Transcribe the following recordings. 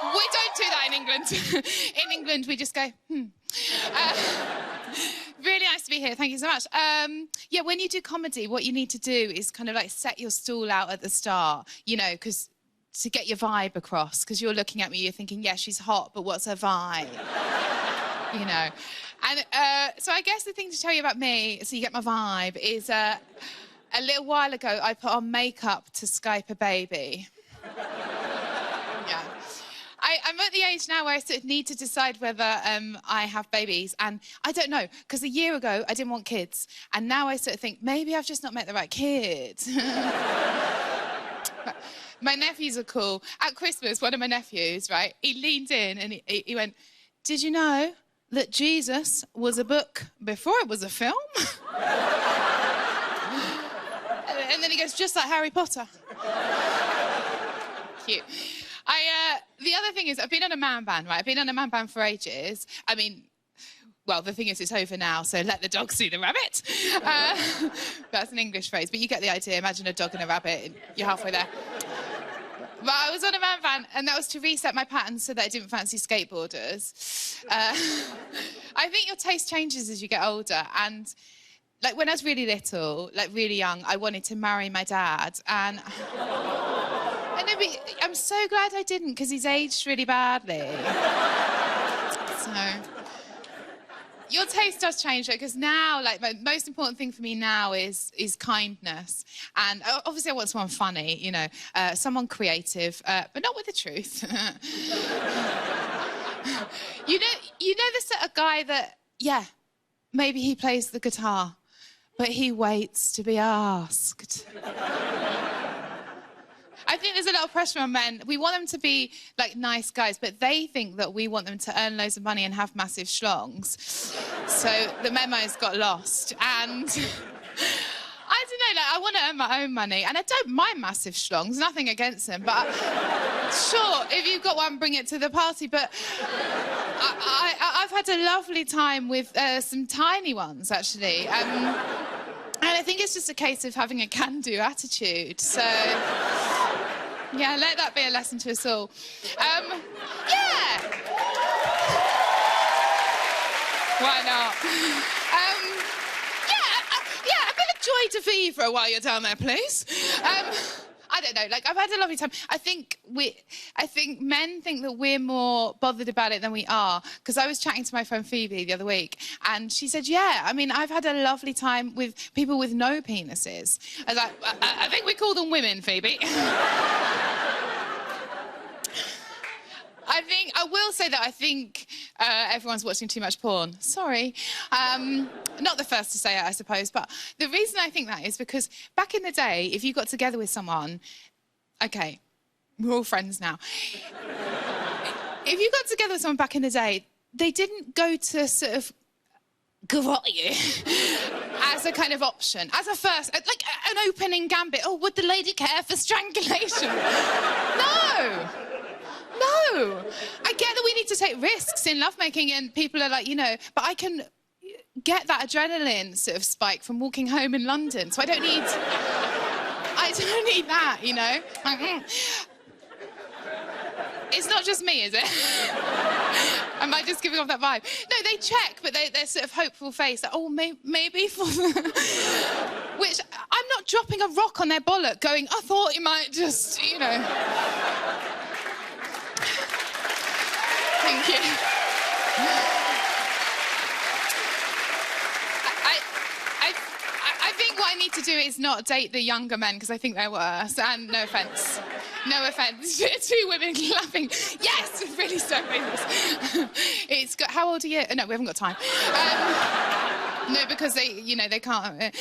We don't do that in England. In England, we just go, really nice to be here. Thank you so much. Yeah, when you do comedy, what you need to do is kind of like set your stall out at the start, you know, because to get your vibe across, because you're looking at me, you're thinking, yeah, she's hot, but what's her vibe? You know. And so I guess the thing to tell you about me, so you get my vibe, is a little while ago, I put on makeup to Skype a baby. Yeah. I'm at the age now where I sort of need to decide whether I have babies. And I don't know, because a year ago, I didn't want kids. And now I sort of think, maybe I've just not met the right kid. My nephews are cool. At Christmas, one of my nephews, right, he leaned in and he went, did you know that Jesus was a book before it was a film? And then he goes, just like Harry Potter. Cute. The other thing is, I've been on a man band, right? I've been on a man band for ages. I mean, well, the thing is, it's over now, so let the dog see the rabbit. That's an English phrase, but you get the idea. Imagine a dog and a rabbit, and you're halfway there. But I was on a man band, and that was to reset my pattern so that I didn't fancy skateboarders. I think your taste changes as you get older, and like when I was really little, like really young, I wanted to marry my dad, and I'm so glad I didn't, because he's aged really badly. So your taste does change, because now, like, the most important thing for me now is kindness. And obviously I want someone funny, you know, someone creative, but not with the truth. You know the sort of guy that, yeah, maybe he plays the guitar, but he waits to be asked. I think there's a lot of pressure on men. We want them to be, like, nice guys, but they think that we want them to earn loads of money and have massive schlongs. So the memo's got lost. And I don't know, like, I want to earn my own money, and I don't mind massive schlongs, nothing against them, but sure, if you've got one, bring it to the party. But I've had a lovely time with some tiny ones, actually. And I think it's just a case of having a can-do attitude, so... Yeah, let that be a lesson to us all. Yeah! Why not? Yeah, a bit of joy to vivre while you're down there, please. I don't know, like, I've had a lovely time. I think men think that we're more bothered about it than we are, because I was chatting to my friend Phoebe the other week, and she said, yeah, I mean, I've had a lovely time with people with no penises. I was like, I think we call them women, Phoebe. I will say that I think everyone's watching too much porn. Sorry. Not the first to say it, I suppose, but the reason I think that is because back in the day, if you got together with someone, okay, we're all friends now. If you got together with someone back in the day, they didn't go to sort of garrote you as a kind of option, as a first, like an opening gambit. Oh, would the lady care for strangulation? No. No, I get that we need to take risks in lovemaking, and people are like, you know, but I can get that adrenaline sort of spike from walking home in London, so I don't need that, you know. It's not just me, is it? Am I just giving off that vibe? No, they check, but they're sort of hopeful face, like, oh, maybe for the... Which, I'm not dropping a rock on their bollock going, I thought you might just, you know... Thank you. I think what I need to do is not date the younger men, because I think they're worse. And no offence. No offence. Two women clapping. Yes! Really so famous. It's got... How old are you? No, we haven't got time. No, because they, you know, they can't...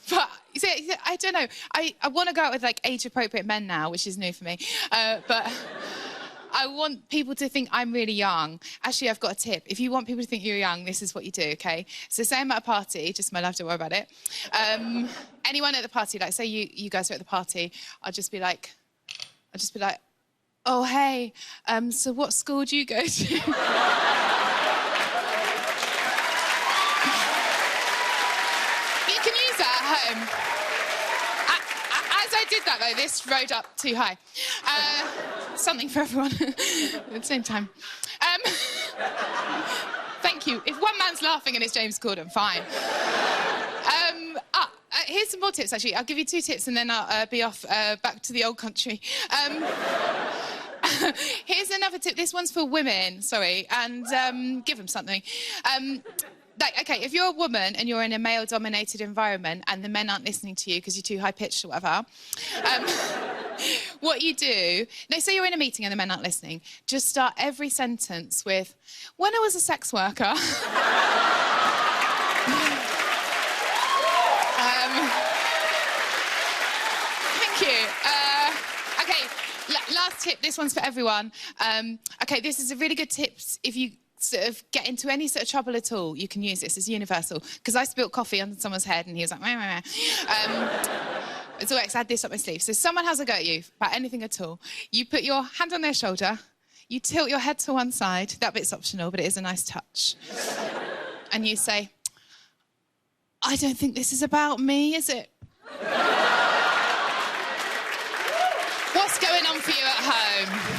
But, see, I don't know. I want to go out with, like, age-appropriate men now, which is new for me. But... I want people to think I'm really young. Actually, I've got a tip. If you want people to think you're young, this is what you do, OK? So say I'm at a party, just my love, don't worry about it. Anyone at the party, like, say you guys are at the party, I'll just be like, oh, hey, so what school do you go to? You can use that at home. As I did that, though, this rode up too high. something for everyone at the same time. Thank you. If one man's laughing and it's James Corden, fine. Here's some more tips, actually. I'll give you 2 tips and then I'll be off back to the old country. Here's another tip. This one's for women, sorry, and give them something. Okay, if you're a woman and you're in a male-dominated environment and the men aren't listening to you because you're too high-pitched or whatever, what you do... No, say you're in a meeting and the men aren't listening. Just start every sentence with, when I was a sex worker... Thank you. Okay, last tip. This one's for everyone. Okay, this is a really good tip if you sort of get into any sort of trouble at all. You can use this. It's universal. Because I spilled coffee on someone's head and he was like, meh, meh, meh. It's always, I had this up my sleeve. So someone has a go at you about anything at all. You put your hand on their shoulder. You tilt your head to one side. That bit's optional, but it is a nice touch. And you say, I don't think this is about me, is it? What's going on for you at home?